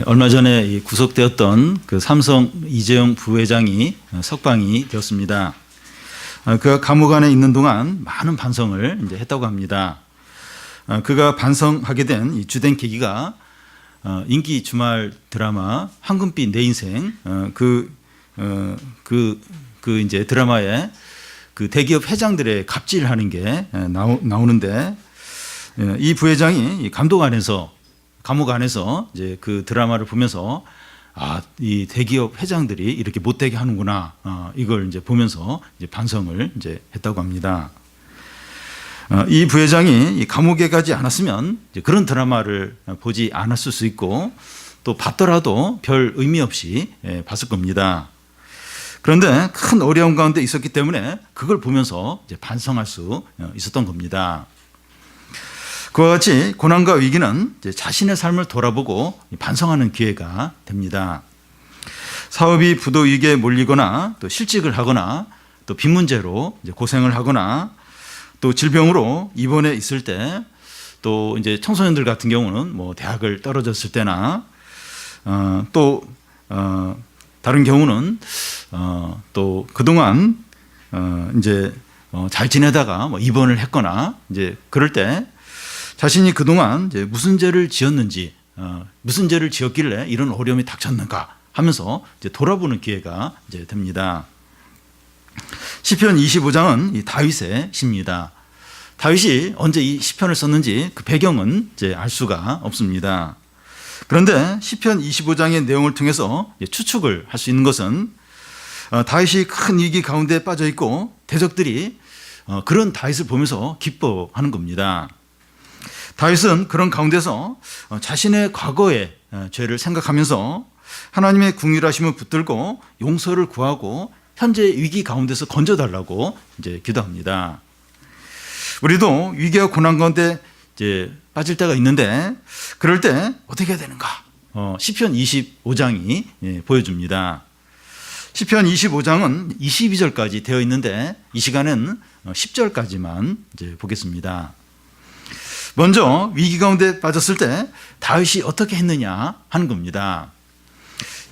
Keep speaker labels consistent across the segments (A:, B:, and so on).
A: 얼마 전에 이 구속되었던 그 삼성 이재용 부회장이 석방이 되었습니다. 그가 감옥 안에 있는 동안 많은 반성을 이제 했다고 합니다. 그가 반성하게 된 이 주된 계기가 인기 주말 드라마 황금빛 내 인생 이제 드라마에 그 대기업 회장들의 갑질하는 게 나오는데 이 부회장이 감옥 안에서 이제 그 드라마를 보면서 이 대기업 회장들이 이렇게 못되게 하는구나 이걸 이제 보면서 이제 반성을 이제 했다고 합니다. 이 부회장이 감옥에 가지 않았으면 이제 그런 드라마를 보지 않았을 수 있고 또 봤더라도 별 의미 없이 봤을 겁니다. 그런데 큰 어려움 가운데 있었기 때문에 그걸 보면서 이제 반성할 수 있었던 겁니다. 그와 같이 고난과 위기는 이제 자신의 삶을 돌아보고 반성하는 기회가 됩니다. 사업이 부도 위기에 몰리거나 또 실직을 하거나 또 빚 문제로 이제 고생을 하거나 또 질병으로 입원해 있을 때 또 이제 청소년들 같은 경우는 뭐 대학을 떨어졌을 때나 또 다른 경우는 또 그동안 이제 잘 지내다가 뭐 입원을 했거나 이제 그럴 때 자신이 그동안 이제 무슨 죄를 지었는지, 무슨 죄를 지었길래 이런 어려움이 닥쳤는가 하면서 이제 돌아보는 기회가 이제 됩니다. 시편 25장은 이 다윗의 시입니다. 다윗이 언제 이 시편을 썼는지 그 배경은 이제 알 수가 없습니다. 그런데 시편 25장의 내용을 통해서 추측을 할 수 있는 것은 다윗이 큰 위기 가운데 빠져 있고 대적들이 그런 다윗을 보면서 기뻐하는 겁니다. 다윗은 그런 가운데서 자신의 과거의 죄를 생각하면서 하나님의 긍휼하심을 붙들고 용서를 구하고 현재 위기 가운데서 건져달라고 이제 기도합니다. 우리도 위기와 고난 가운데 이제 빠질 때가 있는데 그럴 때 어떻게 해야 되는가? 시편 25장이 보여줍니다. 시편 25장은 22절까지 되어 있는데 이 시간은 10절까지만 이제 보겠습니다. 먼저 위기 가운데 빠졌을 때 다윗이 어떻게 했느냐 하는 겁니다.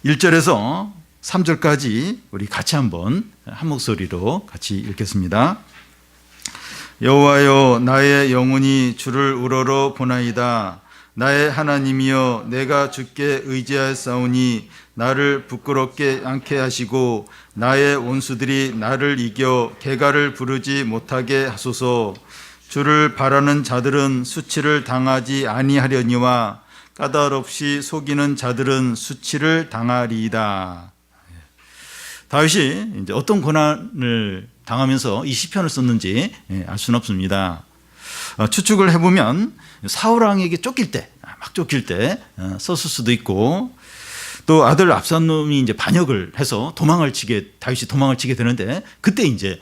A: 1절에서 3절까지 우리 같이 한번 한 목소리로 같이 읽겠습니다. 여호와여 나의 영혼이 주를 우러러 보나이다. 나의 하나님이여 내가 주께 의지하였사오니 나를 부끄럽게 않게 하시고 나의 원수들이 나를 이겨 개가를 부르지 못하게 하소서. 주를 바라는 자들은 수치를 당하지 아니하려니와 까닭없이 속이는 자들은 수치를 당하리이다. 다윗이 이제 어떤 고난을 당하면서 이 시편을 썼는지 알 수는 없습니다. 추측을 해보면 사울 왕에게 막 쫓길 때 썼을 수도 있고 또 아들 압살롬이 이제 반역을 해서 다윗이 도망을 치게 되는데 그때 이제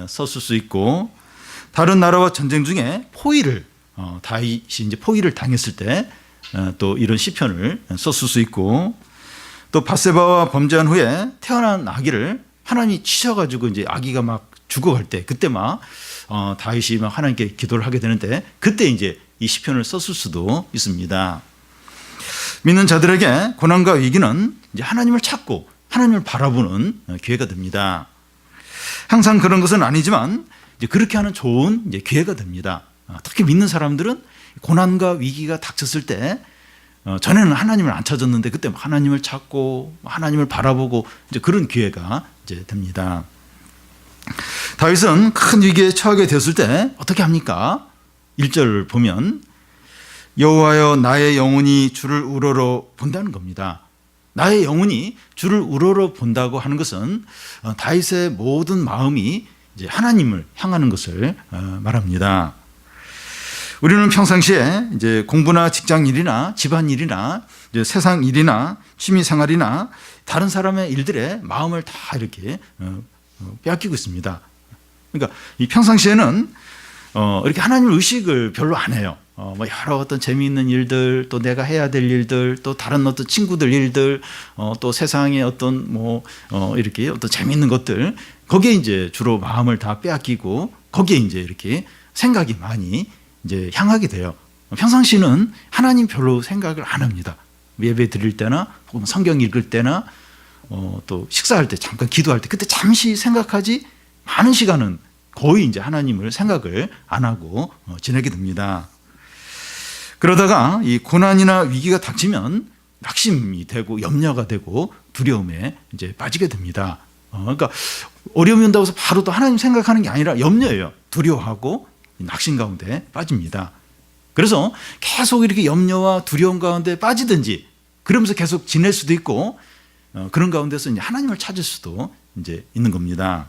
A: 썼을 수 있고 다른 나라와 전쟁 중에 다윗이 이제 포위를 당했을 때 또 이런 시편을 썼을 수 있고 또 밧세바와 범죄한 후에 태어난 아기를 하나님이 치셔가지고 이제 아기가 막 죽어갈 때 그때 막 다윗이 막 하나님께 기도를 하게 되는데 그때 이제 이 시편을 썼을 수도 있습니다. 믿는 자들에게 고난과 위기는 이제 하나님을 찾고 하나님을 바라보는 기회가 됩니다. 항상 그런 것은 아니지만 이제 그렇게 하는 좋은 이제 기회가 됩니다. 특히 믿는 사람들은 고난과 위기가 닥쳤을 때 전에는 하나님을 안 찾았는데 그때 하나님을 찾고 하나님을 바라보고 이제 그런 기회가 이제 됩니다. 다윗은 큰 위기에 처하게 되었을 때 어떻게 합니까? 1절을 보면 여호와여 나의 영혼이 주를 우러러 본다는 겁니다. 나의 영혼이 주를 우러러 본다고 하는 것은 다윗의 모든 마음이 이제 하나님을 향하는 것을 말합니다. 우리는 평상시에 이제 공부나 직장 일이나 집안 일이나 이제 세상 일이나 취미 생활이나 다른 사람의 일들에 마음을 다 이렇게 빼앗기고 있습니다. 그러니까 이 평상시에는 이렇게 하나님 의식을 별로 안 해요. 뭐 여러 어떤 재미있는 일들, 또 내가 해야 될 일들, 또 다른 어떤 친구들 일들, 또 세상의 어떤 이렇게 어떤 재미있는 것들, 거기에 이제 주로 마음을 다 빼앗기고 거기에 이제 이렇게 생각이 많이 이제 향하게 돼요. 평상시는 하나님 별로 생각을 안 합니다. 예배 드릴 때나 혹은 성경 읽을 때나 또 식사할 때 잠깐 기도할 때 그때 잠시 생각하지 많은 시간은 거의 이제 하나님을 생각을 안 하고 지내게 됩니다. 그러다가 이 고난이나 위기가 닥치면 낙심이 되고 염려가 되고 두려움에 이제 빠지게 됩니다. 그러니까 어려움이 온다고 해서 바로 또 하나님 생각하는 게 아니라 염려예요. 두려워하고 낙심 가운데 빠집니다. 그래서 계속 이렇게 염려와 두려움 가운데 빠지든지 그러면서 계속 지낼 수도 있고 그런 가운데서 이제 하나님을 찾을 수도 이제 있는 겁니다.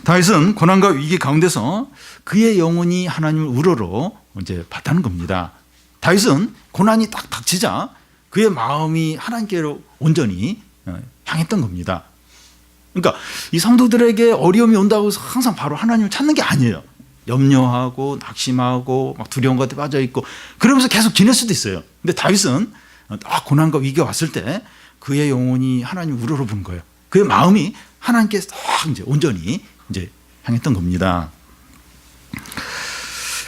A: 다윗은 고난과 위기 가운데서 그의 영혼이 하나님을 우러러 이제 봤다는 겁니다. 다윗은 고난이 딱 닥치자 그의 마음이 하나님께로 온전히 향했던 겁니다. 그러니까 이 성도들에게 어려움이 온다고 해서 항상 바로 하나님을 찾는 게 아니에요. 염려하고 낙심하고 막 두려움 가운데 빠져 있고 그러면서 계속 지낼 수도 있어요. 근데 다윗은 딱 고난과 위기가 왔을 때 그의 영혼이 하나님을 우러러 본 거예요. 그의 마음이 하나님께 딱 이제 온전히 이제 향했던 겁니다.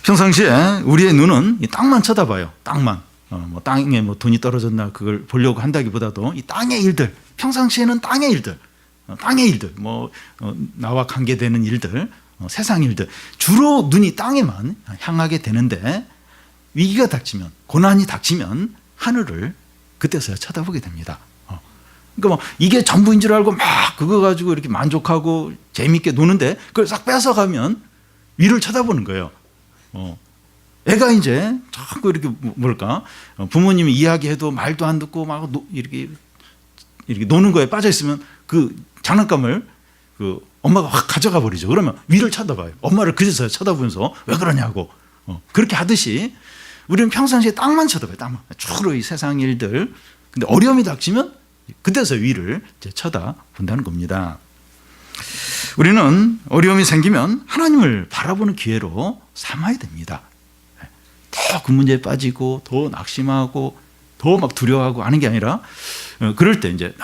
A: 평상시에 우리의 눈은 이 땅만 쳐다봐요. 땅만. 뭐 땅에 뭐 돈이 떨어졌나 그걸 보려고 한다기보다도 이 땅의 일들, 평상시에는 땅의 일들, 뭐 나와 관계되는 일들, 세상 일들, 주로 눈이 땅에만 향하게 되는데 위기가 닥치면, 고난이 닥치면 하늘을 그때서야 쳐다보게 됩니다. 그러니까 뭐 이게 전부인 줄 알고 막 그거 가지고 이렇게 만족하고 재미있게 노는데 그걸 싹 뺏어가면 위를 쳐다보는 거예요. 애가 이제 자꾸 이렇게 뭘까 부모님이 이야기해도 말도 안 듣고 막 이렇게 노는 거에 빠져 있으면 그 장난감을 그 엄마가 확 가져가 버리죠. 그러면 위를 쳐다봐요. 엄마를 그제서야 쳐다보면서 왜 그러냐고. 그렇게 하듯이 우리는 평상시에 땅만 쳐다봐요. 땅만. 주로 이 세상 일들. 근데 어려움이 닥치면 그때서 위를 이제 쳐다본다는 겁니다. 우리는 어려움이 생기면 하나님을 바라보는 기회로 삼아야 됩니다. 더 그 문제에 빠지고 더 낙심하고 더 막 두려워하고 하는 게 아니라 그럴 때 이제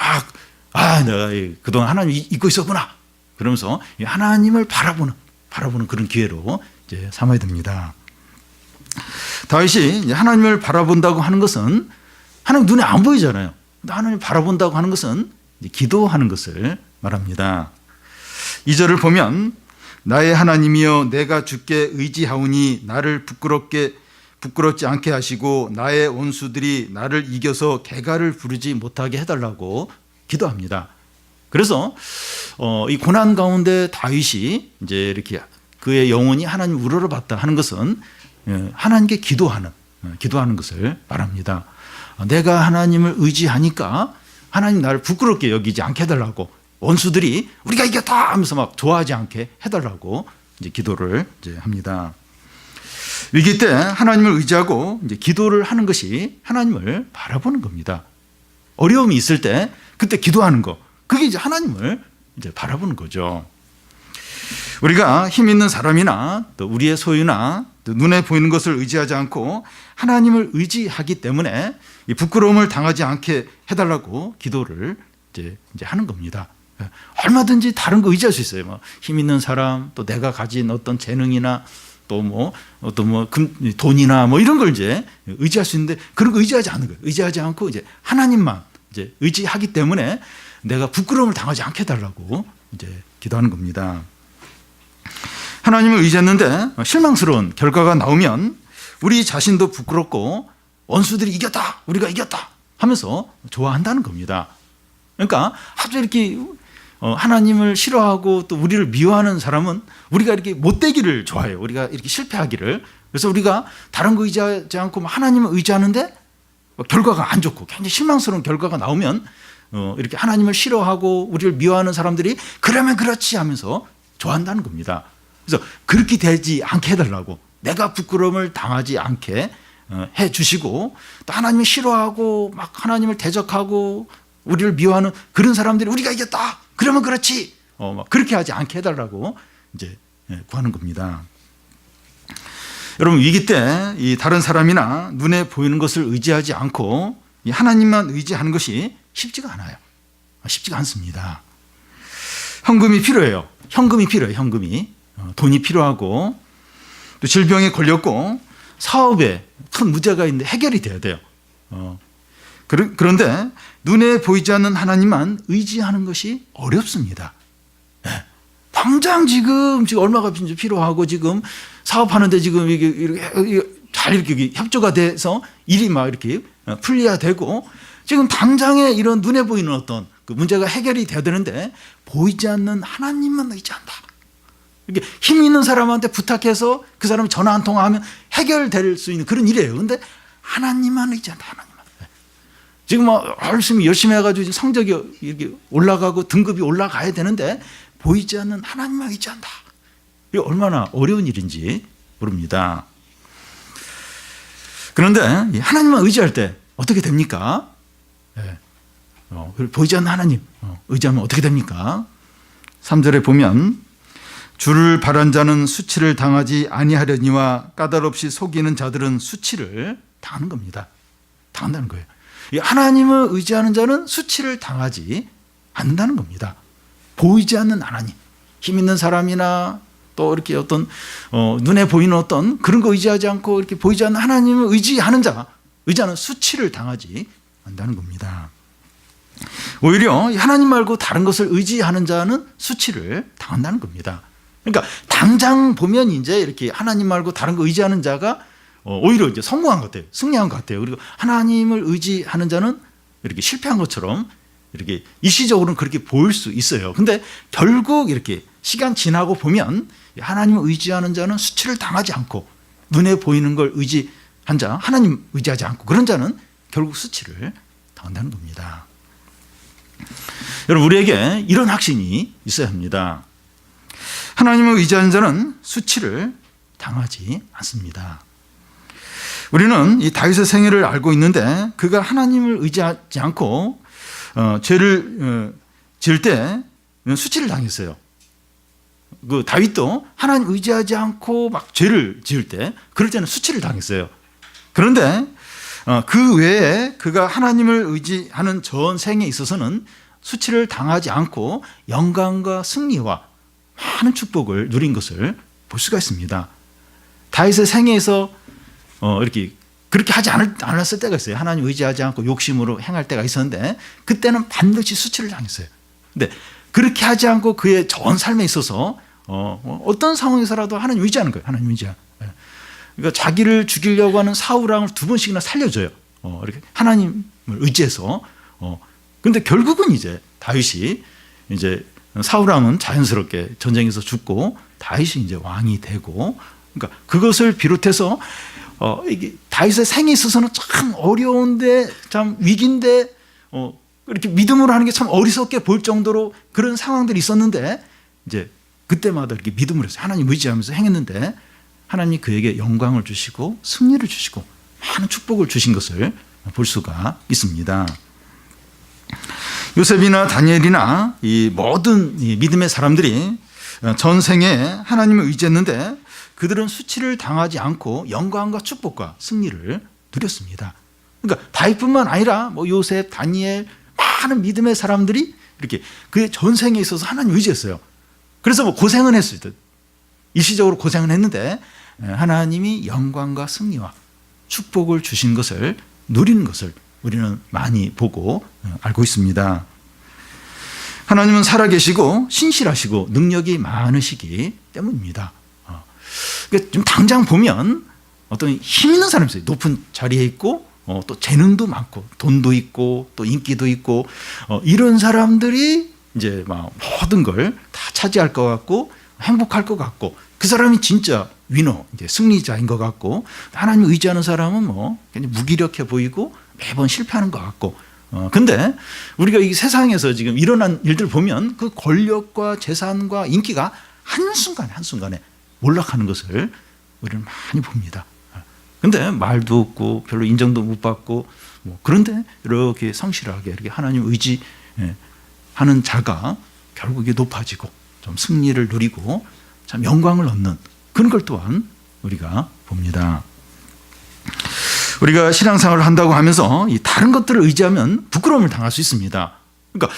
A: 내가 그동안 하나님 잊고 있었구나. 그러면서 하나님을 바라보는 그런 기회로 이제 삼아야 됩니다. 다윗이 하나님을 바라본다고 하는 것은 하나님 눈에 안 보이잖아요. 하나님을 바라본다고 하는 것은 기도하는 것을 말합니다. 2절을 보면 나의 하나님이여 내가 주께 의지하오니 나를 부끄럽지 않게 하시고 나의 원수들이 나를 이겨서 개가를 부르지 못하게 해달라고 기도합니다. 그래서 이 고난 가운데 다윗이 이제 이렇게 그의 영혼이 하나님 우러러 봤다 하는 것은 하나님께 기도하는 것을 말합니다. 내가 하나님을 의지하니까 하나님 나를 부끄럽게 여기지 않게 해달라고 원수들이 우리가 이겼다 하면서 막 좋아하지 않게 해달라고 이제 기도를 이제 합니다. 위기 때 하나님을 의지하고 이제 기도를 하는 것이 하나님을 바라보는 겁니다. 어려움이 있을 때 그때 기도하는 거, 그게 이제 하나님을 이제 바라보는 거죠. 우리가 힘 있는 사람이나 또 우리의 소유나 또 눈에 보이는 것을 의지하지 않고 하나님을 의지하기 때문에 이 부끄러움을 당하지 않게 해달라고 기도를 이제 하는 겁니다. 얼마든지 다른 거 의지할 수 있어요. 뭐 힘 있는 사람, 또 내가 가진 어떤 재능이나 또 돈이나 뭐 이런 걸 이제 의지할 수 있는데 그런 거 의지하지 않는 거예요. 의지하지 않고 이제 하나님만 이제 의지하기 때문에 내가 부끄러움을 당하지 않게 해달라고 이제 기도하는 겁니다. 하나님을 의지했는데 실망스러운 결과가 나오면 우리 자신도 부끄럽고 원수들이 이겼다, 우리가 이겼다 하면서 좋아한다는 겁니다. 그러니까 아주 이렇게 하나님을 싫어하고 또 우리를 미워하는 사람은 우리가 이렇게 못되기를 좋아해요. 우리가 이렇게 실패하기를. 그래서 우리가 다른 거 의지하지 않고 하나님을 의지하는데 결과가 안 좋고 굉장히 실망스러운 결과가 나오면 이렇게 하나님을 싫어하고 우리를 미워하는 사람들이 그러면 그렇지 하면서 좋아한다는 겁니다. 그래서 그렇게 되지 않게 해달라고, 내가 부끄러움을 당하지 않게 해 주시고, 또 하나님을 싫어하고 막 하나님을 대적하고 우리를 미워하는 그런 사람들이 우리가 이겼다, 그러면 그렇지, 그렇게 하지 않게 해달라고 이제 구하는 겁니다. 여러분, 위기 때 이 다른 사람이나 눈에 보이는 것을 의지하지 않고 하나님만 의지하는 것이 쉽지가 않아요. 쉽지가 않습니다. 현금이 필요해요. 현금이. 돈이 필요하고, 또 질병에 걸렸고 사업에 큰 문제가 있는데 해결이 돼야 돼요. 그런데 눈에 보이지 않는 하나님만 의지하는 것이 어렵습니다. 네. 당장 지금 얼마가 필요하고 지금 사업하는데 지금 이게 잘 이렇게 협조가 돼서 일이 막 이렇게 풀려야 되고 지금 당장에 이런 눈에 보이는 어떤 그 문제가 해결이 돼야 되는데 보이지 않는 하나님만 의지한다. 이렇게 힘 있는 사람한테 부탁해서 그 사람이 전화 한 통화하면 해결될 수 있는 그런 일이에요. 그런데 하나님만 의지한다. 하나님만. 지금 열심히 해가지고 성적이 이렇게 올라가고 등급이 올라가야 되는데 보이지 않는 하나님만 의지한다. 이게 얼마나 어려운 일인지 모릅니다. 그런데 하나님만 의지할 때 어떻게 됩니까? 네. 보이지 않는 하나님 의지하면 어떻게 됩니까? 3절에 보면 주를 바란 자는 수치를 당하지 아니하려니와 까다롭이 속이는 자들은 수치를 당하는 겁니다. 당한다는 거예요. 하나님을 의지하는 자는 수치를 당하지 않는다는 겁니다. 보이지 않는 하나님, 힘 있는 사람이나 또 이렇게 어떤 눈에 보이는 어떤 그런 거 의지하지 않고 이렇게 보이지 않는 하나님을 의지하는 수치를 당하지 않는다는 겁니다. 오히려 하나님 말고 다른 것을 의지하는 자는 수치를 당한다는 겁니다. 그러니까 당장 보면 이제 이렇게 하나님 말고 다른 거 의지하는 자가 오히려 이제 성공한 것 같아요. 승리한 것 같아요. 그리고 하나님을 의지하는 자는 이렇게 실패한 것처럼 이렇게 일시적으로는 그렇게 보일 수 있어요. 근데 결국 이렇게 시간 지나고 보면 하나님을 의지하는 자는 수치를 당하지 않고 눈에 보이는 걸 의지한 자, 하나님 의지하지 않고 그런 자는 결국 수치를 당한다는 겁니다. 여러분, 우리에게 이런 확신이 있어야 합니다. 하나님을 의지하는 자는 수치를 당하지 않습니다. 우리는 이 다윗의 생애를 알고 있는데 그가 하나님을 의지하지 않고 죄를 지을 때 수치를 당했어요. 그 다윗도 하나님 의지하지 않고 막 죄를 지을 때 그럴 때는 수치를 당했어요. 그런데 그 외에 그가 하나님을 의지하는 전 생에 있어서는 수치를 당하지 않고 영광과 승리와 많은 축복을 누린 것을 볼 수가 있습니다. 다윗의 생애에서 이렇게 그렇게 하지 않았을 때가 있어요. 하나님 의지하지 않고 욕심으로 행할 때가 있었는데 그때는 반드시 수치를 당했어요. 근데 그렇게 하지 않고 그의 전 삶에 있어서 어떤 상황에서라도 하나님 의지하는 거예요. 하나님 의지하. 그러니까 자기를 죽이려고 하는 사울왕을 2번씩이나 살려줘요. 이렇게 하나님을 의지해서. 근데 결국은 이제 다윗이 이제 사울왕은 자연스럽게 전쟁에서 죽고 다윗이 이제 왕이 되고, 그러니까 그것을 비롯해서 이게 다윗의 생에 있어서는 참 어려운데 참 위기인데 이렇게 믿음으로 하는 게 참 어리석게 보일 정도로 그런 상황들이 있었는데 이제 그때마다 이렇게 믿음으로 해서 하나님 의지하면서 행했는데 하나님이 그에게 영광을 주시고 승리를 주시고 많은 축복을 주신 것을 볼 수가 있습니다. 요셉이나 다니엘이나 이 모든 이 믿음의 사람들이 전생에 하나님을 의지했는데 그들은 수치를 당하지 않고 영광과 축복과 승리를 누렸습니다. 그러니까 다윗뿐만 아니라 요셉, 다니엘 많은 믿음의 사람들이 이렇게 그의 전생에 있어서 하나님 의지했어요. 그래서 고생은 했을 듯 일시적으로 고생은 했는데 하나님이 영광과 승리와 축복을 주신 것을 누리는 것을 우리는 많이 보고 알고 있습니다. 하나님은 살아계시고 신실하시고 능력이 많으시기 때문입니다. 그러니까 좀 당장 보면 어떤 힘 있는 사람이 있어요. 높은 자리에 있고 또 재능도 많고 돈도 있고 또 인기도 있고 이런 사람들이 이제 막 모든 걸 다 차지할 것 같고 행복할 것 같고 그 사람이 진짜 위너, 이제 승리자인 것 같고 하나님 의지하는 사람은 그냥 무기력해 보이고 매번 실패하는 것 같고 근데 우리가 이 세상에서 지금 일어난 일들 보면 그 권력과 재산과 인기가 한순간에 몰락하는 것을 우리는 많이 봅니다. 근데 말도 없고 별로 인정도 못 받고 그런데 이렇게 성실하게 이렇게 하나님 의지하는 자가 결국에 높아지고 좀 승리를 누리고 참 영광을 얻는 그런 걸 또한 우리가 봅니다. 우리가 신앙생활을 한다고 하면서 이 다른 것들을 의지하면 부끄러움을 당할 수 있습니다. 그러니까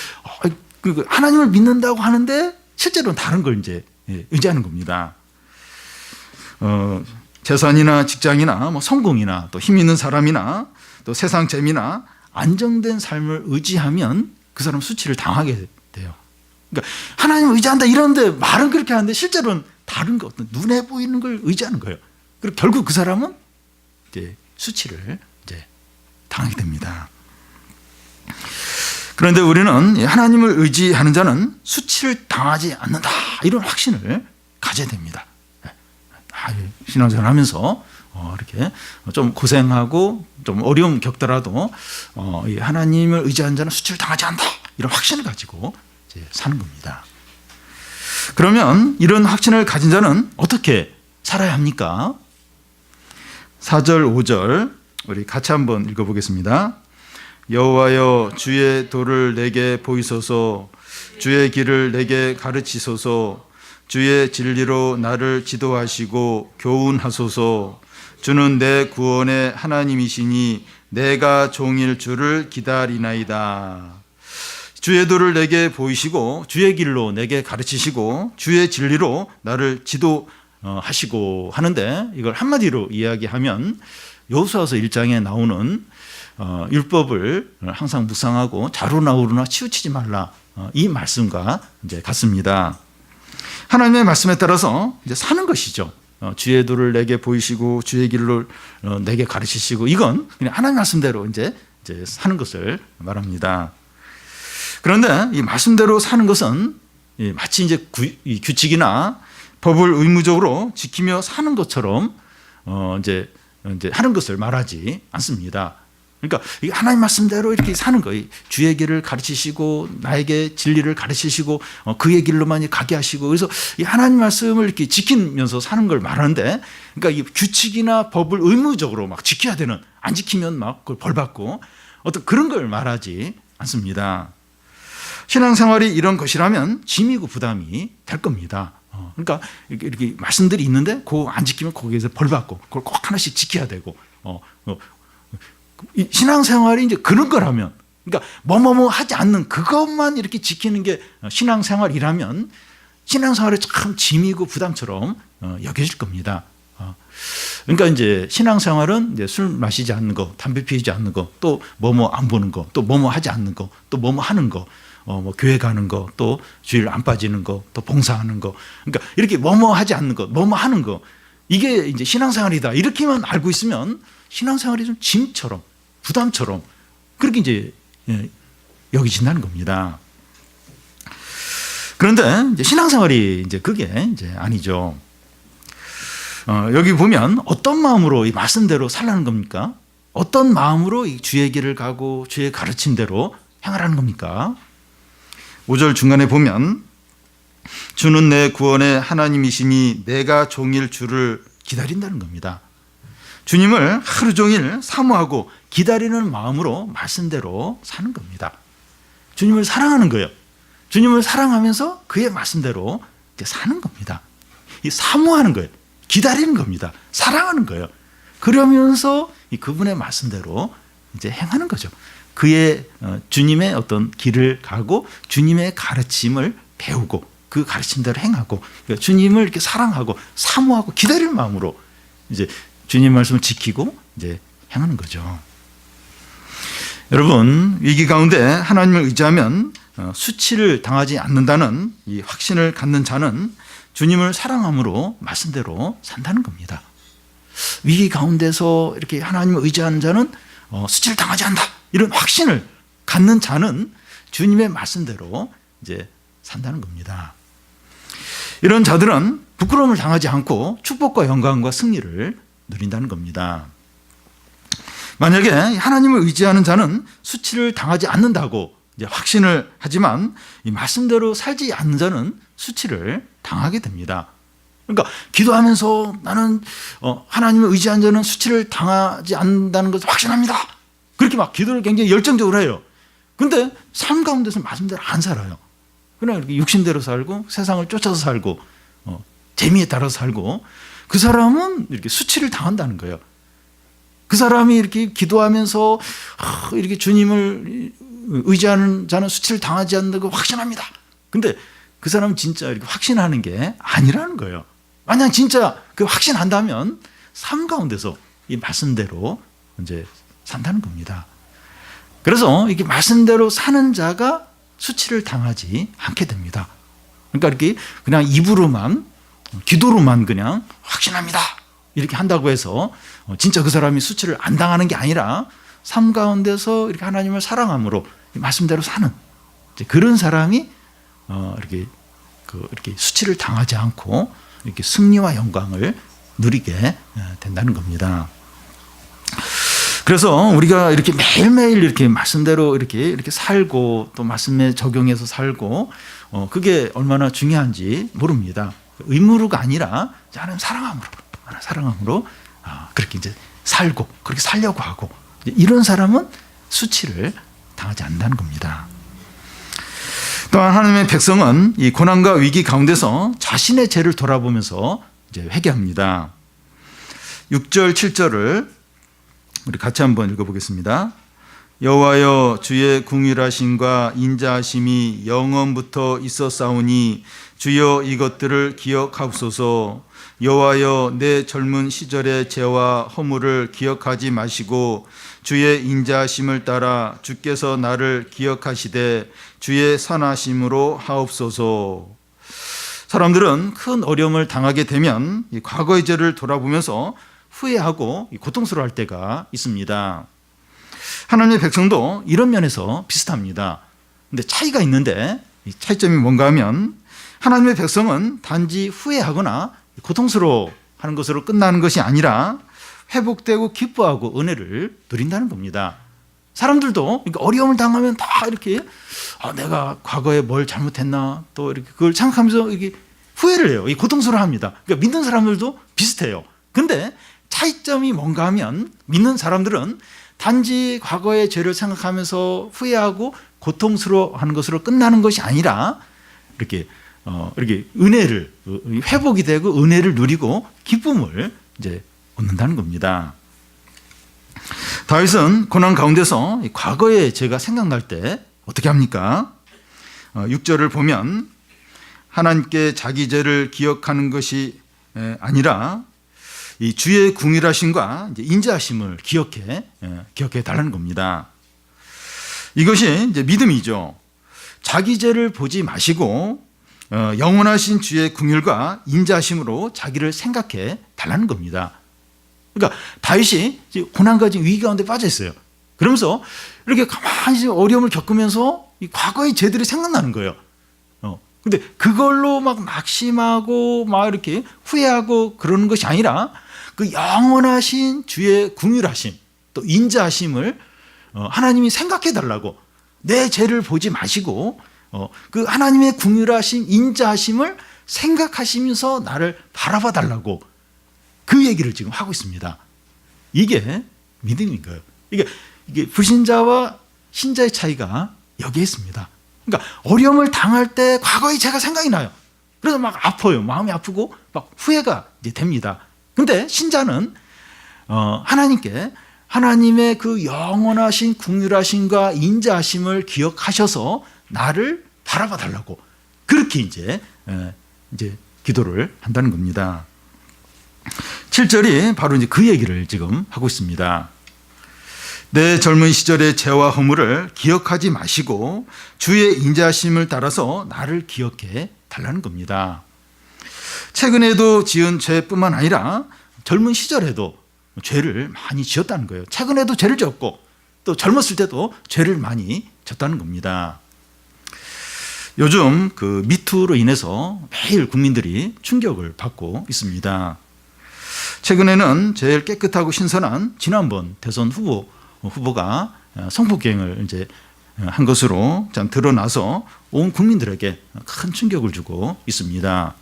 A: 하나님을 믿는다고 하는데 실제로는 다른 걸 이제 의지하는 겁니다. 재산이나 직장이나 성공이나 또 힘 있는 사람이나 또 세상 재미나 안정된 삶을 의지하면 그 사람은 수치를 당하게 돼요. 그러니까 하나님을 의지한다 이러는데 말은 그렇게 하는데 실제로는 다른 거, 어떤 눈에 보이는 걸 의지하는 거예요. 그리고 결국 그 사람은 이제 수치를 이제 당하게 됩니다. 그런데 우리는 하나님을 의지하는 자는 수치를 당하지 않는다 이런 확신을 가져야 됩니다. 신앙생활 하면서 이렇게 좀 고생하고 좀 어려움 겪더라도 하나님을 의지하는 자는 수치를 당하지 않는다 이런 확신을 가지고 이제 사는 겁니다. 그러면 이런 확신을 가진 자는 어떻게 살아야 합니까? 4절 5절 우리 같이 한번 읽어보겠습니다. 여호와여 주의 도를 내게 보이소서, 주의 길을 내게 가르치소서, 주의 진리로 나를 지도하시고 교훈하소서. 주는 내 구원의 하나님이시니 내가 종일 주를 기다리나이다. 주의 도를 내게 보이시고 주의 길로 내게 가르치시고 주의 진리로 나를 지도하시고 하는데, 이걸 한마디로 이야기하면 여호수아서 1장에 나오는 율법을 항상 묵상하고 좌로나 우로나 치우치지 말라, 이 말씀과 이제 같습니다. 하나님의 말씀에 따라서 이제 사는 것이죠. 주의 도를 내게 보이시고 주의 길을 내게 가르치시고, 이건 그냥 하나님 말씀대로 이제 사는 것을 말합니다. 그런데 이 말씀대로 사는 것은 마치 이제 규칙이나 법을 의무적으로 지키며 사는 것처럼 이제 하는 것을 말하지 않습니다. 그러니까 하나님 말씀대로 이렇게 사는 거예요. 주의 길을 가르치시고 나에게 진리를 가르치시고 그의 길로만 가게 하시고, 그래서 이 하나님 말씀을 이렇게 지키면서 사는 걸 말하는데, 그러니까 이 규칙이나 법을 의무적으로 막 지켜야 되는, 안 지키면 막 그걸 벌 받고 어떤 그런 걸 말하지 않습니다. 신앙생활이 이런 것이라면 짐이고 부담이 될 겁니다. 그러니까 이렇게 말씀들이 있는데 그거 안 지키면 거기에서 벌 받고 그걸 꼭 하나씩 지켜야 되고, 신앙생활이 이제 그런 거라면, 그러니까 뭐뭐뭐 하지 않는 그것만 이렇게 지키는 게 신앙생활이라면 신앙생활이 참 짐이고 부담처럼 여겨질 겁니다. 그러니까 이제 신앙생활은 이제 술 마시지 않는 거, 담배 피우지 않는 거, 또 뭐뭐 안 보는 거, 또 뭐뭐 하지 않는 거, 또 뭐뭐 하는 거, 뭐 교회 가는 거, 또 주일 안 빠지는 거, 또 봉사하는 거, 그러니까 이렇게 뭐뭐 하지 않는 거, 뭐뭐 하는 거, 이게 이제 신앙생활이다 이렇게만 알고 있으면 신앙생활이 좀 짐처럼 부담처럼 그렇게 이제 여기진다는 겁니다. 그런데 이제 신앙생활이 이제 그게 이제 아니죠. 여기 보면 어떤 마음으로 이 말씀대로 살라는 겁니까? 어떤 마음으로 이 주의 길을 가고 주의 가르침대로 행하라는 겁니까? 5절 중간에 보면 주는 내 구원의 하나님이시니 내가 종일 주를 기다린다는 겁니다. 주님을 하루 종일 사모하고 기다리는 마음으로 말씀대로 사는 겁니다. 주님을 사랑하는 거예요. 주님을 사랑하면서 그의 말씀대로 이제 사는 겁니다. 이 사모하는 거예요. 기다리는 겁니다. 사랑하는 거예요. 그러면서 이 그분의 말씀대로 이제 행하는 거죠. 그의 주님의 어떤 길을 가고 주님의 가르침을 배우고 그 가르침대로 행하고, 그러니까 주님을 이렇게 사랑하고 사모하고 기다리는 마음으로 이제 주님 말씀을 지키고 이제 행하는 거죠. 여러분, 위기 가운데 하나님을 의지하면 수치를 당하지 않는다는 이 확신을 갖는 자는 주님을 사랑함으로 말씀대로 산다는 겁니다. 위기 가운데서 이렇게 하나님을 의지하는 자는 수치를 당하지 않는다 이런 확신을 갖는 자는 주님의 말씀대로 이제 산다는 겁니다. 이런 자들은 부끄러움을 당하지 않고 축복과 영광과 승리를 누린다는 겁니다. 만약에 하나님을 의지하는 자는 수치를 당하지 않는다고 이제 확신을 하지만 이 말씀대로 살지 않는 자는 수치를 당하게 됩니다. 그러니까 기도하면서 나는 하나님을 의지한 자는 수치를 당하지 않는다는 것을 확신합니다. 그렇게 막 기도를 굉장히 열정적으로 해요. 그런데 삶 가운데서 말씀대로 안 살아요. 그냥 이렇게 육신대로 살고 세상을 쫓아서 살고 재미에 따라서 살고, 그 사람은 이렇게 수치를 당한다는 거예요. 그 사람이 이렇게 기도하면서 이렇게 주님을 의지하는 자는 수치를 당하지 않는다고 확신합니다. 근데 그 사람은 진짜 이렇게 확신하는 게 아니라는 거예요. 만약 진짜 그 확신한다면 삶 가운데서 이 말씀대로 이제 산다는 겁니다. 그래서 이게 말씀대로 사는 자가 수치를 당하지 않게 됩니다. 그러니까 이렇게 그냥 입으로만, 기도로만 그냥 확신합니다 이렇게 한다고 해서 진짜 그 사람이 수치를 안 당하는 게 아니라 삶 가운데서 이렇게 하나님을 사랑함으로 말씀대로 사는 그런 사람이 이렇게 수치를 당하지 않고 이렇게 승리와 영광을 누리게 된다는 겁니다. 그래서 우리가 이렇게 매일매일 이렇게 말씀대로 이렇게 살고 또 말씀에 적용해서 살고 그게 얼마나 중요한지 모릅니다. 의무가 아니라 하나님 사랑함으로 그렇게 이제 살고 그렇게 살려고 하고 이런 사람은 수치를 당하지 않는다는 겁니다. 또한 하나님의 백성은 이 고난과 위기 가운데서 자신의 죄를 돌아보면서 이제 회개합니다. 6절, 7절을 우리 같이 한번 읽어보겠습니다. 여호와여 주의 궁휼하심과 인자하심이 영원부터 있었사오니 주여 이것들을 기억하옵소서. 여호와여 내 젊은 시절의 죄와 허물을 기억하지 마시고 주의 인자하심을 따라 주께서 나를 기억하시되 주의 선하심으로 하옵소서. 사람들은 큰 어려움을 당하게 되면 이 과거의 죄를 돌아보면서 후회하고 고통스러워할 때가 있습니다. 하나님의 백성도 이런 면에서 비슷합니다. 근데 차이가 있는데 이 차이점이 뭔가 하면 하나님의 백성은 단지 후회하거나 고통스러워하는 것으로 끝나는 것이 아니라 회복되고 기뻐하고 은혜를 누린다는 겁니다. 사람들도 어려움을 당하면 다 이렇게 내가 과거에 뭘 잘못했나 또 이렇게 그걸 생각하면서 이렇게 후회를 해요. 고통스러워합니다. 그러니까 믿는 사람들도 비슷해요. 근데 차이점이 뭔가 하면 믿는 사람들은 단지 과거의 죄를 생각하면서 후회하고 고통스러워하는 것으로 끝나는 것이 아니라 이렇게 은혜를 회복이 되고 은혜를 누리고 기쁨을 이제 얻는다는 겁니다. 다윗은 고난 가운데서 과거의 죄가 생각날 때 어떻게 합니까? 6절을 보면 하나님께 자기 죄를 기억하는 것이 아니라 이 주의 궁휼하심과 인자하심을 기억해 달라는 겁니다. 이것이 이제 믿음이죠. 자기 죄를 보지 마시고 영원하신 주의 궁휼과 인자하심으로 자기를 생각해 달라는 겁니다. 그러니까 다윗이 고난과 위기 가운데 빠져 있어요. 그러면서 이렇게 가만히 어려움을 겪으면서 이 과거의 죄들이 생각나는 거예요. 근데 그걸로 막 낙심하고 막 이렇게 후회하고 그러는 것이 아니라 그 영원하신 주의 궁휼하심 또 인자하심을 하나님이 생각해 달라고 내 죄를 보지 마시고 그 하나님의 궁휼하심 인자하심을 생각하시면서 나를 바라봐 달라고 그 얘기를 지금 하고 있습니다. 이게 믿음인 거예요. 이게 불신자와 신자의 차이가 여기에 있습니다. 그러니까 어려움을 당할 때 과거의 죄가 생각이 나요. 그래서 막 아파요. 마음이 아프고 막 후회가 이제 됩니다. 근데 신자는 하나님께 하나님의 그 영원하신 궁휼하심과 인자하심을 기억하셔서 나를 바라봐 달라고 그렇게 이제 기도를 한다는 겁니다. 7절이 바로 이제 그 얘기를 지금 하고 있습니다. 내 젊은 시절의 죄와 허물을 기억하지 마시고 주의 인자하심을 따라서 나를 기억해 달라는 겁니다. 최근에도 지은 죄뿐만 아니라 젊은 시절에도 죄를 많이 지었다는 거예요. 최근에도 죄를 지었고 또 젊었을 때도 죄를 많이 졌다는 겁니다. 요즘 그 미투로 인해서 매일 국민들이 충격을 받고 있습니다. 최근에는 제일 깨끗하고 신선한 지난번 대선 후보가 성폭행을 이제 한 것으로 드러나서 온 국민들에게 큰 충격을 주고 있습니다.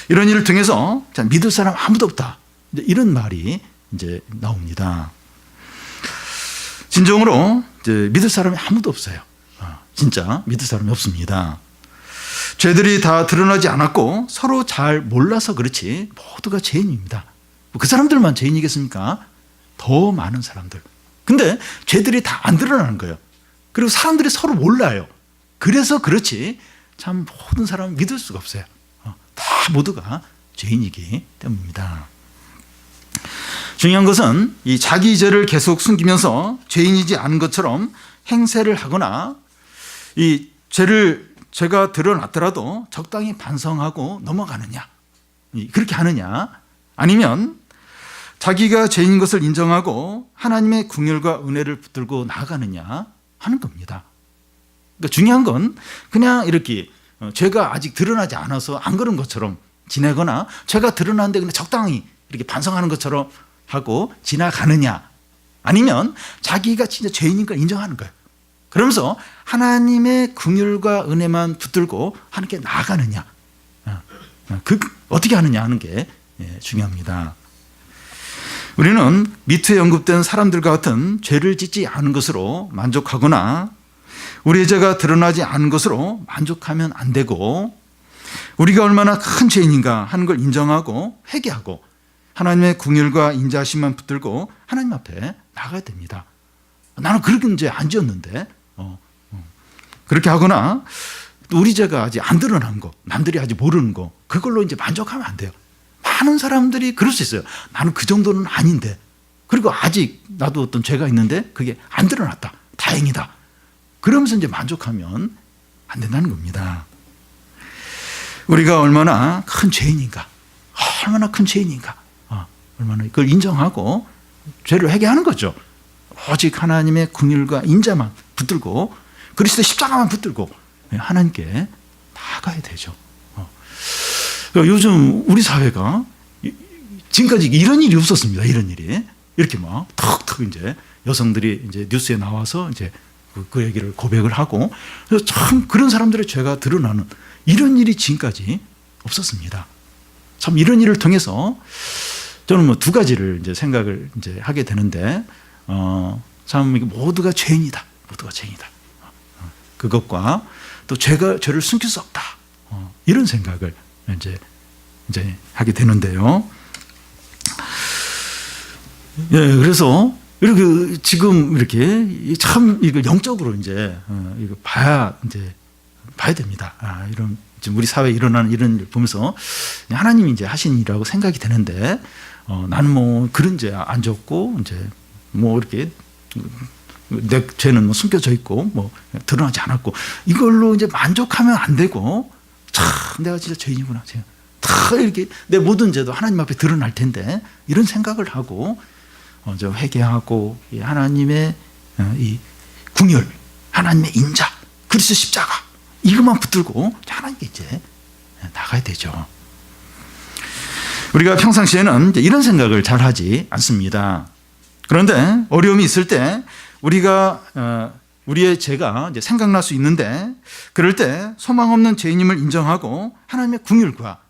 A: 이런 일을 통해서 믿을 사람 아무도 없다. 이런 말이 이제 나옵니다. 진정으로 이제 믿을 사람이 아무도 없어요. 진짜 믿을 사람이 없습니다. 죄들이 다 드러나지 않았고 서로 잘 몰라서 그렇지 모두가 죄인입니다. 그 사람들만 죄인이겠습니까? 더 많은 사람들. 근데 죄들이 다 안 드러나는 거예요. 그리고 사람들이 서로 몰라요. 그래서 그렇지 참 모든 사람을 믿을 수가 없어요. 다 모두가 죄인이기 때문입니다. 중요한 것은 이 자기 죄를 계속 숨기면서 죄인이지 않은 것처럼 행세를 하거나 이 죄가 드러났더라도 적당히 반성하고 넘어가느냐, 그렇게 하느냐, 아니면 자기가 죄인 것을 인정하고 하나님의 긍휼과 은혜를 붙들고 나아가느냐 하는 겁니다. 그러니까 중요한 건 그냥 이렇게 죄가 아직 드러나지 않아서 안 그런 것처럼 지내거나 죄가 드러났는데 그냥 적당히 이렇게 반성하는 것처럼 하고 지나가느냐, 아니면 자기가 진짜 죄인인 걸 인정하는 거예요. 그러면서 하나님의 긍휼과 은혜만 붙들고 하나님께 나아가느냐, 어떻게 하느냐 하는 게 중요합니다. 우리는 미투에 언급된 사람들과 같은 죄를 짓지 않은 것으로 만족하거나 우리의 죄가 드러나지 않은 것으로 만족하면 안 되고, 우리가 얼마나 큰 죄인인가 하는 걸 인정하고 회개하고 하나님의 긍휼과 인자하심만 붙들고 하나님 앞에 나가야 됩니다. 나는 그렇게 죄 안 지었는데 그렇게 하거나 또 우리 죄가 아직 안 드러난 거, 남들이 아직 모르는 거, 그걸로 이제 만족하면 안 돼요. 많은 사람들이 그럴 수 있어요. 나는 그 정도는 아닌데, 그리고 아직 나도 어떤 죄가 있는데 그게 안 드러났다, 다행이다, 그러면서 이제 만족하면 안 된다는 겁니다. 우리가 얼마나 큰 죄인인가, 얼마나 큰 죄인인가, 얼마나 그걸 인정하고 죄를 회개하는 거죠. 오직 하나님의 긍휼과 인자만 붙들고 그리스도의 십자가만 붙들고 하나님께 나아가야 되죠. 요즘 우리 사회가 지금까지 이런 일이 없었습니다. 이런 일이 이렇게 막 턱턱 이제 여성들이 이제 뉴스에 나와서 이제 그 얘기를 고백을 하고, 그래서 참 그런 사람들의 죄가 드러나는 이런 일이 지금까지 없었습니다. 참 이런 일을 통해서 저는 뭐 두 가지를 이제 생각을 이제 하게 되는데, 참 모두가 죄인이다, 모두가 죄인이다. 그것과 또 죄를 숨길 수 없다. 이런 생각을 이제 하게 되는데요. 예, 그래서 이렇게 지금 이렇게 참 이거 영적으로 이제 이거 봐야 됩니다. 이런 지금 우리 사회에 일어나는 이런 일 보면서 하나님이 이제 하신 일이라고 생각이 되는데, 나는 뭐 그런 죄 안 졌고 이제 뭐 이렇게 내 죄는 뭐 숨겨져 있고 뭐 드러나지 않았고, 이걸로 이제 만족하면 안 되고, 참 내가 진짜 죄인이구나, 다 이렇게 내 모든 죄도 하나님 앞에 드러날 텐데, 이런 생각을 하고 먼저 회개하고 하나님의 이 긍휼, 하나님의 인자, 그리스도 십자가, 이것만 붙들고 하나님께 이제 나가야 되죠. 우리가 평상시에는 이런 생각을 잘 하지 않습니다. 그런데 어려움이 있을 때 우리의 죄가 이제 생각날 수 있는데, 그럴 때 소망 없는 죄인임을 인정하고 하나님의 긍휼과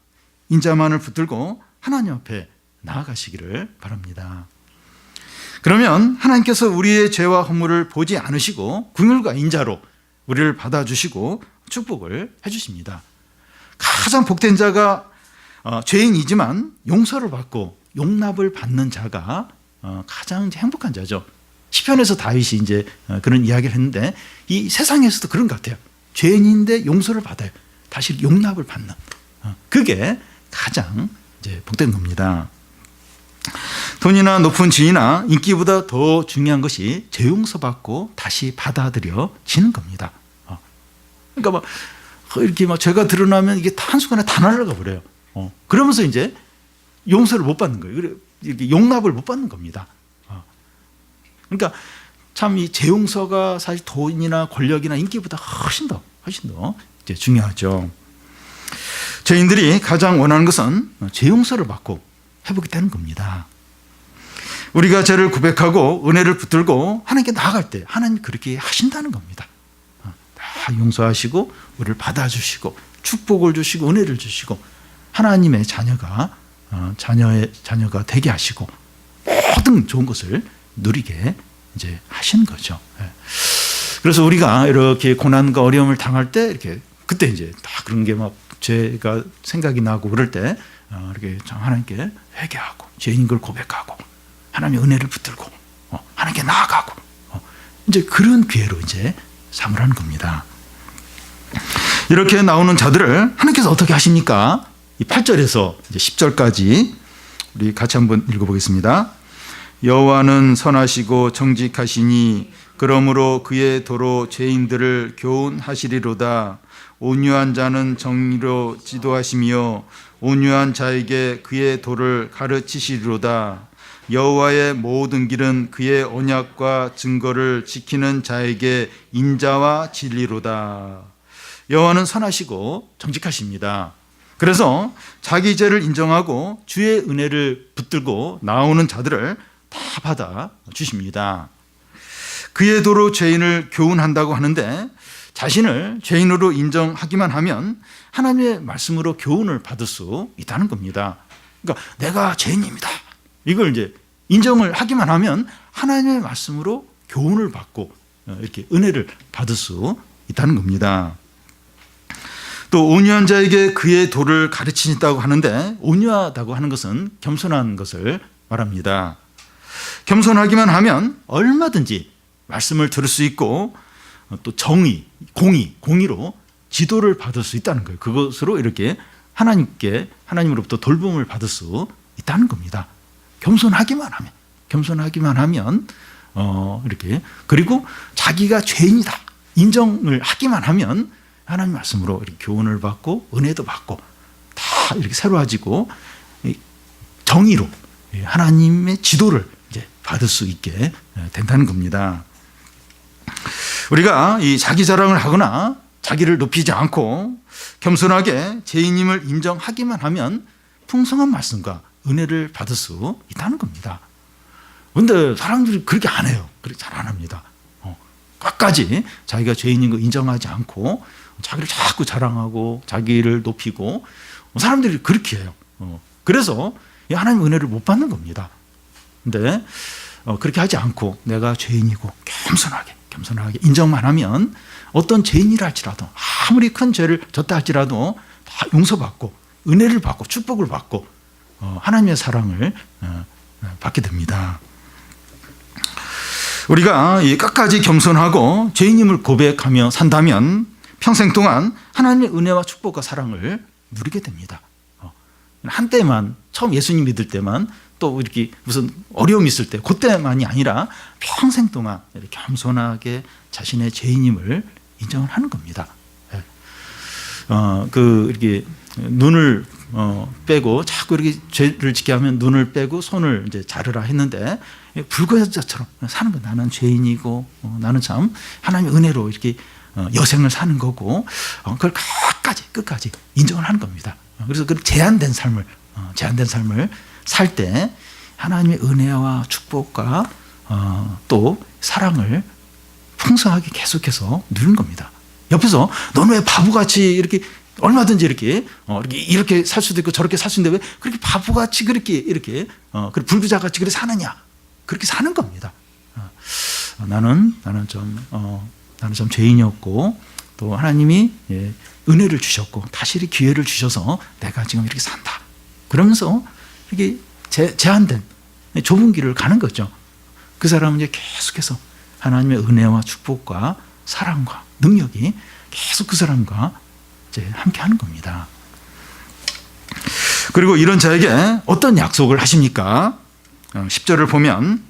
A: 인자만을 붙들고 하나님 앞에 나아가시기를 바랍니다. 그러면 하나님께서 우리의 죄와 허물을 보지 않으시고 긍휼과 인자로 우리를 받아주시고 축복을 해주십니다. 가장 복된 자가 죄인이지만 용서를 받고 용납을 받는 자가 가장 행복한 자죠. 시편에서 다윗이 이제 그런 이야기를 했는데, 이 세상에서도 그런 것 같아요. 죄인인데 용서를 받아요. 다시 용납을 받는, 그게 가장 이제 복된 겁니다. 돈이나 높은 지위나 인기보다 더 중요한 것이 죄 용서받고 다시 받아들여지는 겁니다. 그러니까 막 이렇게 막 죄가 드러나면 이게 한순간에 다 날아가 버려요. 그러면서 이제 용서를 못 받는 거예요. 이렇게 용납을 못 받는 겁니다. 그러니까 참 이 죄 용서가 사실 돈이나 권력이나 인기보다 훨씬 더 이제 중요하죠. 죄인들이 가장 원하는 것은 죄 용서를 받고 회복이 되는 겁니다. 우리가 죄를 고백하고 은혜를 붙들고 하나님께 나아갈 때 하나님 그렇게 하신다는 겁니다. 다 용서하시고 우리를 받아주시고 축복을 주시고 은혜를 주시고 하나님의 자녀가 되게 하시고 모든 좋은 것을 누리게 이제 하신 거죠. 그래서 우리가 이렇게 고난과 어려움을 당할 때 이렇게 그때 이제 다 그런 게 막 죄가 생각이 나고 그럴 때 이렇게 하나님께 회개하고 죄인인 걸 고백하고 하나님의 은혜를 붙들고 하나님께 나아가고 이제 그런 기회로 이제 삼으라는 겁니다. 이렇게 나오는 자들을 하나님께서 어떻게 하십니까? 이 8절에서 이제 10절까지 우리 같이 한번 읽어보겠습니다. 여호와는 선하시고 정직하시니 그러므로 그의 도로 죄인들을 교훈하시리로다. 온유한 자는 정의로 지도하시며 온유한 자에게 그의 도를 가르치시리로다. 여호와의 모든 길은 그의 언약과 증거를 지키는 자에게 인자와 진리로다. 여호와는 선하시고 정직하십니다. 그래서 자기 죄를 인정하고 주의 은혜를 붙들고 나오는 자들을 다 받아 주십니다. 그의 도로 죄인을 교훈한다고 하는데 자신을 죄인으로 인정하기만 하면 하나님의 말씀으로 교훈을 받을 수 있다는 겁니다. 그러니까 내가 죄인입니다. 이걸 이제 인정을 하기만 하면 하나님의 말씀으로 교훈을 받고 이렇게 은혜를 받을 수 있다는 겁니다. 또 온유한 자에게 그의 도를 가르치신다고 하는데 온유하다고 하는 것은 겸손한 것을 말합니다. 겸손하기만 하면 얼마든지 말씀을 들을 수 있고 또 정의, 공의로 지도를 받을 수 있다는 거예요. 그것으로 이렇게 하나님으로부터 돌봄을 받을 수 있다는 겁니다. 겸손하기만 하면 이렇게, 그리고 자기가 죄인이다 인정을 하기만 하면 하나님 말씀으로 이렇게 교훈을 받고 은혜도 받고 다 이렇게 새로워지고 정의로 하나님의 지도를 이제 받을 수 있게 된다는 겁니다. 우리가 이 자기 자랑을 하거나 자기를 높이지 않고 겸손하게 죄인임을 인정하기만 하면 풍성한 말씀과 은혜를 받을 수 있다는 겁니다. 그런데 사람들이 그렇게 안 해요. 그렇게 잘 안 합니다. 끝까지 자기가 죄인인 거 인정하지 않고 자기를 자꾸 자랑하고 자기를 높이고 사람들이 그렇게 해요. 그래서 하나님 은혜를 못 받는 겁니다. 근데 그렇게 하지 않고 내가 죄인이고 겸손하게 인정만 하면 어떤 죄인이라 할지라도 아무리 큰 죄를 졌다 할지라도 다 용서받고 은혜를 받고 축복을 받고 하나님의 사랑을 받게 됩니다. 우리가 끝까지 겸손하고 죄인임을 고백하며 산다면 평생 동안 하나님의 은혜와 축복과 사랑을 누리게 됩니다. 한때만 처음 예수님 믿을 때만 또 이렇게 무슨 어려움이 있을 때 그때만이 아니라 평생 동안 이렇게 겸손하게 자신의 죄인임을 인정을 하는 겁니다. 이렇게 눈을 빼고 자꾸 이렇게 죄를 짓게 하면 눈을 빼고 손을 이제 자르라 했는데 불거자처럼 사는 거. 나는 죄인이고 나는 참 하나님의 은혜로 이렇게 여생을 사는 거고 그걸 끝까지 인정을 하는 겁니다. 그래서 그 제한된 삶을 살 때 하나님의 은혜와 축복과 또 사랑을 풍성하게 계속해서 누리는 겁니다. 옆에서 너는 왜 바보같이 이렇게 얼마든지 이렇게 살 수도 있고 저렇게 살 수 있는데 왜 그렇게 바보같이 그렇게 불구자같이 그렇게 사느냐? 그렇게 사는 겁니다. 나는 좀 죄인이었고 또 하나님이 은혜를 주셨고 다시 기회를 주셔서 내가 지금 이렇게 산다. 그러면서 이게 제한된 좁은 길을 가는 거죠. 그 사람은 이제 계속해서 하나님의 은혜와 축복과 사랑과 능력이 계속 그 사람과 이제 함께하는 겁니다. 그리고 이런 자에게 어떤 약속을 하십니까? 10절을 보면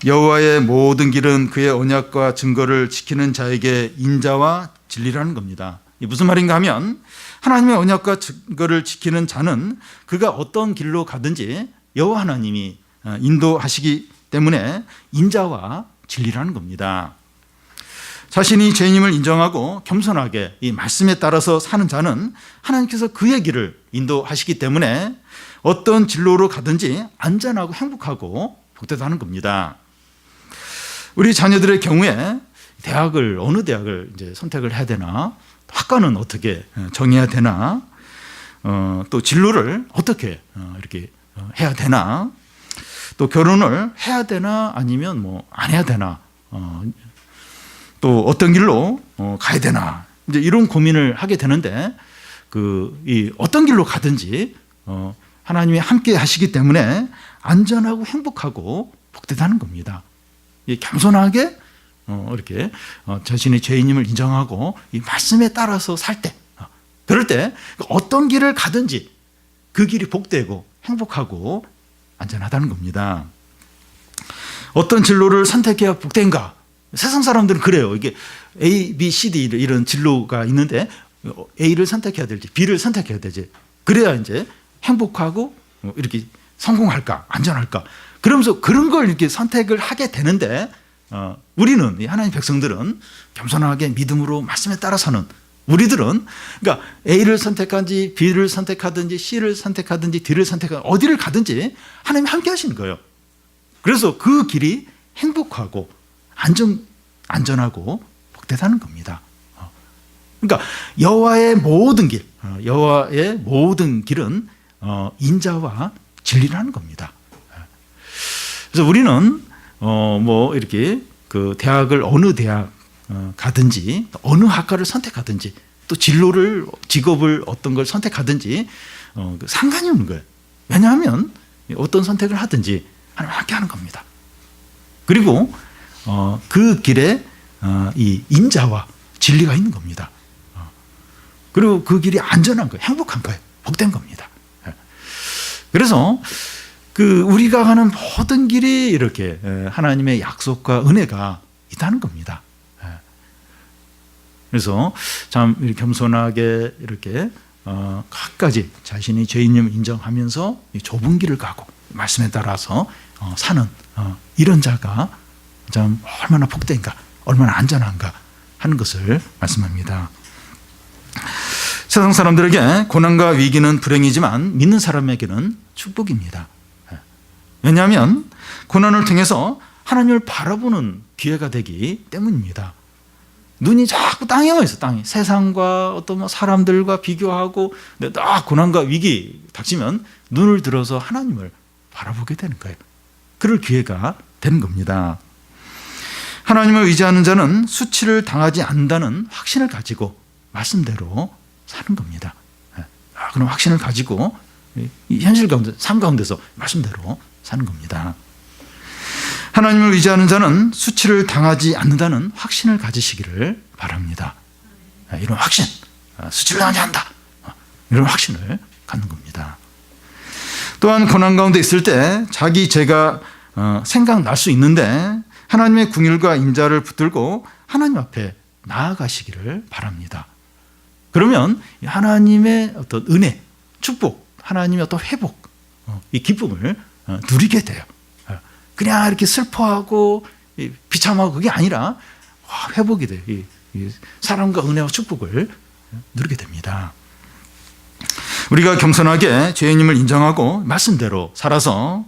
A: 여호와의 모든 길은 그의 언약과 증거를 지키는 자에게 인자와 진리라는 겁니다. 이게 무슨 말인가 하면 하나님의 언약과 증거를 지키는 자는 그가 어떤 길로 가든지 여호와 하나님이 인도하시기 때문에 인자와 진리라는 겁니다. 자신이 죄인임을 인정하고 겸손하게 이 말씀에 따라서 사는 자는 하나님께서 그의 길을 인도하시기 때문에 어떤 진로로 가든지 안전하고 행복하고 복되다는 겁니다. 우리 자녀들의 경우에 어느 대학을 이제 선택을 해야 되나, 학과는 어떻게 정해야 되나, 또 진로를 어떻게 이렇게 해야 되나, 또 결혼을 해야 되나 아니면 안 해야 되나, 또 어떤 길로 가야 되나, 이제 이런 고민을 하게 되는데 이 어떤 길로 가든지 하나님이 함께 하시기 때문에 안전하고 행복하고 복되다는 겁니다. 겸손하게 이렇게 자신의 죄인임을 인정하고 이 말씀에 따라서 살 때, 그럴 때 어떤 길을 가든지 그 길이 복되고 행복하고 안전하다는 겁니다. 어떤 진로를 선택해야 복된가? 세상 사람들은 그래요. 이게 A, B, C, D 이런 진로가 있는데 A를 선택해야 될지 B를 선택해야 되지. 그래야 이제 행복하고 이렇게 성공할까, 안전할까. 그러면서 그런 걸 이렇게 선택을 하게 되는데 우리는, 하나님 백성들은 겸손하게 믿음으로 말씀에 따라 사는 우리들은, 그러니까 A를 선택하든지 B를 선택하든지 C를 선택하든지 D를 선택하든지 어디를 가든지 하나님이 함께 하시는 거예요. 그래서 그 길이 행복하고 안전하고 복되다는 겁니다. 그러니까 여호와의 모든 길은 인자와 진리라는 겁니다. 그래서 우리는 뭐 이렇게 그 대학을 어느 대학 가든지 어느 학과를 선택하든지 또 진로를 직업을 어떤 걸 선택하든지 상관이 없는 거예요. 왜냐하면 어떤 선택을 하든지 하나님 함께 하는 겁니다. 그리고 그 길에 이 인자와 진리가 있는 겁니다. 그리고 그 길이 안전한 거예요. 행복한 거예요. 복된 겁니다. 그래서 그 우리가 가는 모든 길이 이렇게 하나님의 약속과 은혜가 있다는 겁니다. 그래서 참 겸손하게 이렇게 각가지 자신이 죄인임을 인정하면서 좁은 길을 가고 말씀에 따라서 사는 이런 자가 참 얼마나 복된가, 얼마나 안전한가 하는 것을 말씀합니다. 세상 사람들에게 고난과 위기는 불행이지만 믿는 사람에게는 축복입니다. 왜냐하면 고난을 통해서 하나님을 바라보는 기회가 되기 때문입니다. 눈이 자꾸 땅에만 있어. 땅에 세상과 어떤 사람들과 비교하고 딱 고난과 위기 닥치면 눈을 들어서 하나님을 바라보게 되는 거예요. 그럴 기회가 되는 겁니다. 하나님을 의지하는 자는 수치를 당하지 않는다는 확신을 가지고 말씀대로 사는 겁니다. 그런 확신을 가지고 이 현실 가운데, 삶 가운데서 말씀대로 사는 겁니다. 하나님을 의지하는 자는 수치를 당하지 않는다는 확신을 가지시기를 바랍니다. 이런 확신, 수치를 당하지 않는다, 이런 확신을 갖는 겁니다. 또한 고난 가운데 있을 때 자기 죄가 생각날 수 있는데 하나님의 긍휼과 인자를 붙들고 하나님 앞에 나아가시기를 바랍니다. 그러면 하나님의 어떤 은혜, 축복, 하나님의 어떤 회복, 이 기쁨을 누리게 돼요. 그냥 이렇게 슬퍼하고 비참하고 그게 아니라 회복이 돼요. 이 사랑과 은혜와 축복을 누리게 됩니다. 우리가 겸손하게 죄인임을 인정하고 말씀대로 살아서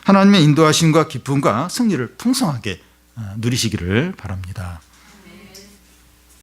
A: 하나님의 인도하심과 기쁨과 승리를 풍성하게 누리시기를 바랍니다.